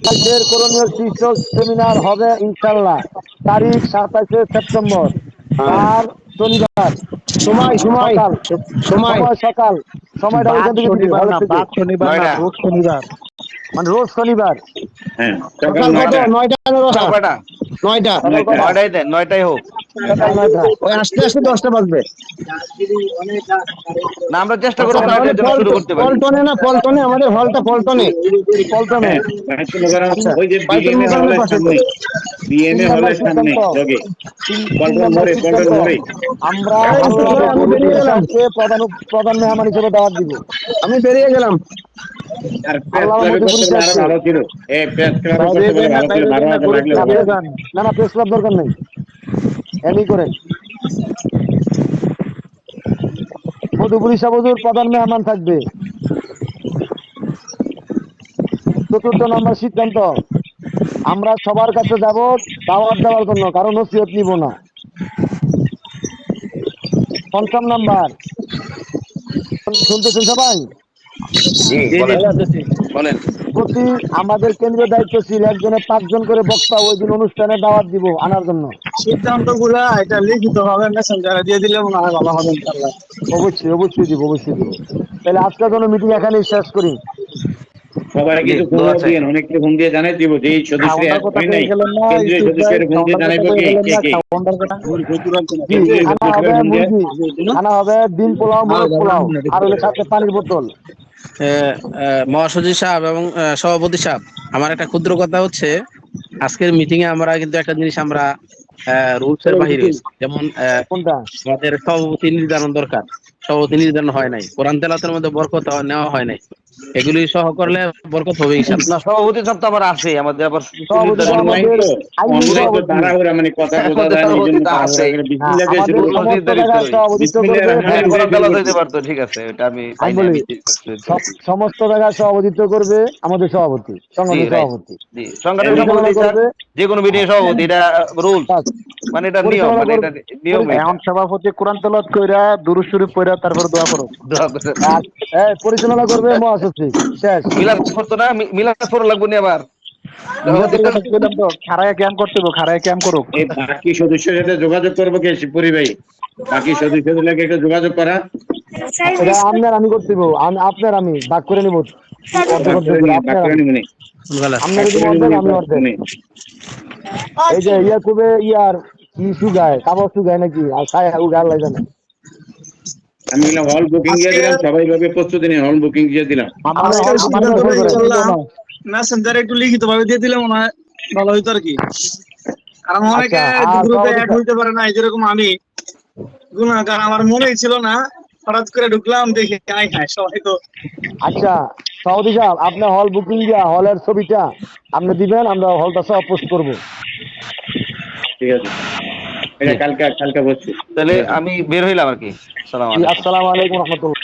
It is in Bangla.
দেশের করণীয় শীর্ষক সেমিনার হবে ইনশাল্লাহ। তারিখ 27শে সেপ্টেম্বর, হ্যাঁ। বার শনিবার, সময় সময় সকাল, সময় সময় সকাল, সময়টা বাদ ওইখান থেকে দিবি, শনিবার হলের না, থেকে। বাদ শনিবার না, 9টা। রোজ শনিবার। মানে রোজ শনিবার। হ্যাঁ, সকাল সকাল কত? 9টা। 9টা না 10টা? কয়টা? 9টা। সকাল 9টা। কটা? 9টাই দেন, 9টাই হোক। সকাল 9টা। ওই আসতে আসতে 10টা বাজবে। না, আমরা চেষ্টা আচ্ছা করবো তাহলে 9টার জন্য শুরু করতে পারি। পল্টনে না, পল্টনে, আমাদের হলটা পল্টনে। পল্টনে। হ্যাঁ, বাইতুল মোকাররম, আচ্ছা, ওই যে বাইতুল বিএমএ মোকাররমের হলের পাশে তো। সামনে। তিন বিএমএ নাম্বার হলের সামনে সিদ্ধান্ত, লগে। তিন পল্টন নাম্বার মোড়ে, পল্টন সিদ্ধান্ত, মোড়ে। আমরা এই তো আল্লামা ভাই, আমি ফজলুল বেরিয়ে গেলাম। সাহেবকে প্রধান মেহমান হিসেবে দাওয়াত দিব। আমি বেরিয়ে গেলাম। আর প্রেস আল্লামা ক্লাবে করতে মধুপুরী বলে আরো সাহেবকে। ভালো ছিল। প্রেস ক্লাবে বাইরে করতে বলে যান না, ভালো ছিল, বাইরে যান না, 12,000 গরিব লাগলেও না বেরিয়ে ভালো। যান। না না, প্রেস ক্লাব দরকার নেই, এমনি করেন। মধুপুরী সাহেব হুজুর প্রধান মেহমান থাকবে। 4র্থ নম্বর সিদ্ধান্ত, আমরা সবার কাছে যাব দাওয়াত দেওয়ার জন্য, কারো নসিহত নিব না। 5ম নাম্বার, শুনতেছেন সবাই? জি, জি জি, বলেন। শুনতেছি। বলেন। প্রতি আমাদের কেন্দ্রীয় দায়িত্বশীল একজনে 5জন করে বক্তা ওই দিন অনুষ্ঠানে দাওয়াত দিব আনার জন্য। সিদ্ধান্ত গুলা এটা লিখিত ভাবে মেসেঞ্জারে দিয়ে দিলে মনে হয় ভালো হবে ইনশাআল্লাহ। অবশ্যই অবশ্যই দিব, অবশ্যই দিব। তাহলে আজকের জন্য মিটিং এখানেই শেষ করি। সবাই জি, কিছু দোয়া ফোনও চাই। দিয়ে, অনেককে ফোন দিয়ে জানাই দিব যে এই সদস্যরা খাওয়ানোর অ্যাড কথা হয় কয়ে নাই। গেলেন না কেন্দ্রীয় ইউসুফ ভাই, সদস্যের ফোন দিয়ে খাওয়ানোর কথা জানাইবো কয়ে কে গেলেন কে না, কে। খাওয়ানোর কথা। জি, কেন্দ্রীয় খানা সদস্যরা হবে ফোন দিয়ে। মুরগি, খানা হবে ডিম পোলাও, মোরগ পোলাও, আর হলে সাথে পানির বোতল। মহাসচিব সাহেব এবং সভাপতি সাহেব, আমার একটা ক্ষুদ্র কথা হচ্ছে, আজকের মিটিং এ আমরা কিন্তু একটা জিনিস আমরা রুলস এর বাহিরে হয়েছি। যেমন কোনটা? আমাদের সভাপতি নির্ধারণ দরকার, সভাপতি নির্ধারণ হয় নাই। কোরআন তেলাওয়াতের মধ্যে বরকত নেওয়া হয় নাই। এগুলি সহ করলে বরকত হবে ইনশাল্লাহ। না, সভাপতি সব তো আবার আছে, আমাদের আবার সভাপতি তো নির্ধারণ নাই আমাদের তো। আইনি অনলাইন তো সভাপতি। তাড়াহুড়া, মানে কথা বোঝা আমাদের যায় না, এই সভাপতি জন্য তো তাড়াহুড়া আছেই। করে বিসমিল্লাহ দিয়ে শুরু আমাদের করছি। সমস্ত নির্ধারিত জায়গায় রইল। সভাপতিত্ব বিসমিল্লাহির করবে রহমানির হ্যাঁ, রহিম দিয়ে কোরআন শুরু তেলাওয়াত করছি। হইতে পারতো, ঠিক আছে, এটা আমি আমি চাই না বলি, মিটিং করতে। সমস্ত জায়গায় সভাপতিত্ব করবে আমাদের সভাপতি, জি, সংগঠনের রাইট। সভাপতি। জি, এর সংগঠনের ভিতরে পরিচালনা সভাপতি স্যার, করবে, যে কোনো মিটিং এর সভাপতি, এটা রুলস, বাস, মানে এটা নিয়ম, পরিচালনা মানে এটা করবে। নিয়ম এটা। এখন সভাপতি কোরআন তেলাওয়াত কইরা দুরূদ শরীফ পড়া তারপর দোয়া করো। দোয়া করেন। আর পরিচালনা করবে মহাসচিব। শেষ। মিলাদ পড়তো না, মিলাদ পড়া লাগবে না আবার। মিলাদের কথা কইলাম তো, খাড়ায় ক্যাম্প করতে হবে, খাড়ায় ক্যাম্প করুক। এই বাকি সদস্যের সাথে যোগাযোগ করবো কে শিবপুরি ভাই? বাকি সদস্যদের লাগে একটু যোগাযোগ করা। এটা আপনার আমি করতে দেবো, আপনার আমি ভাগ করে নিব, অর্ধেক ভাগ অর্ধেক করে করে নিয়ে, ভাগ আপনার করে আমি। নিবো নি, আপনার ভাগ দিব করে নিবো অর্ধেক, নি আমি অর্ধেক। নি। এই যে ইয়া খুবে ইয়ার কি সুগায়, কাবাব সুগায় নাকি, আর খায় উগার লাগে না। আমি এগুলো হল বুকিং দিয়ে আজকে দিলাম, সবাই ভাবে প্রস্তুতি নিয়ে হল বুকিং দিয়ে দিলাম। আপনি আজকের হল বুকিং সিদ্ধান্ত ক্যান্সেল করেন। ইনশাআল্লাহ মেসেঞ্জারে একটু লিখিত ভাবে দিয়ে দিলে মনে হয় ভালো হইতো আর কি। কারণ আচ্ছা, অনেকে আর গ্রুপে সভাপতি অ্যাড হইতে পারে না, যেরকম আমি গুণাগার, আমার মনেই ছিল না, হঠাৎ করে ঢুকলাম দেখি আই হ্যাঁ সবাই তো। আচ্ছা, সভাপতি সাহেব, আপনি হল বুকিং দিয়া হলের ছবিটা আপনি দিবেন, আমরা হলটা সব পোস্ট করবো। ঠিক আছে, এটা জি, কালকে কালকে বসছি। তাহলে ঠিক আছে। আমি বের হইলাম আর কি। সালাম জি, আলাইকুম। আসসালামু আলাইকুম রহমতুল্লাহ।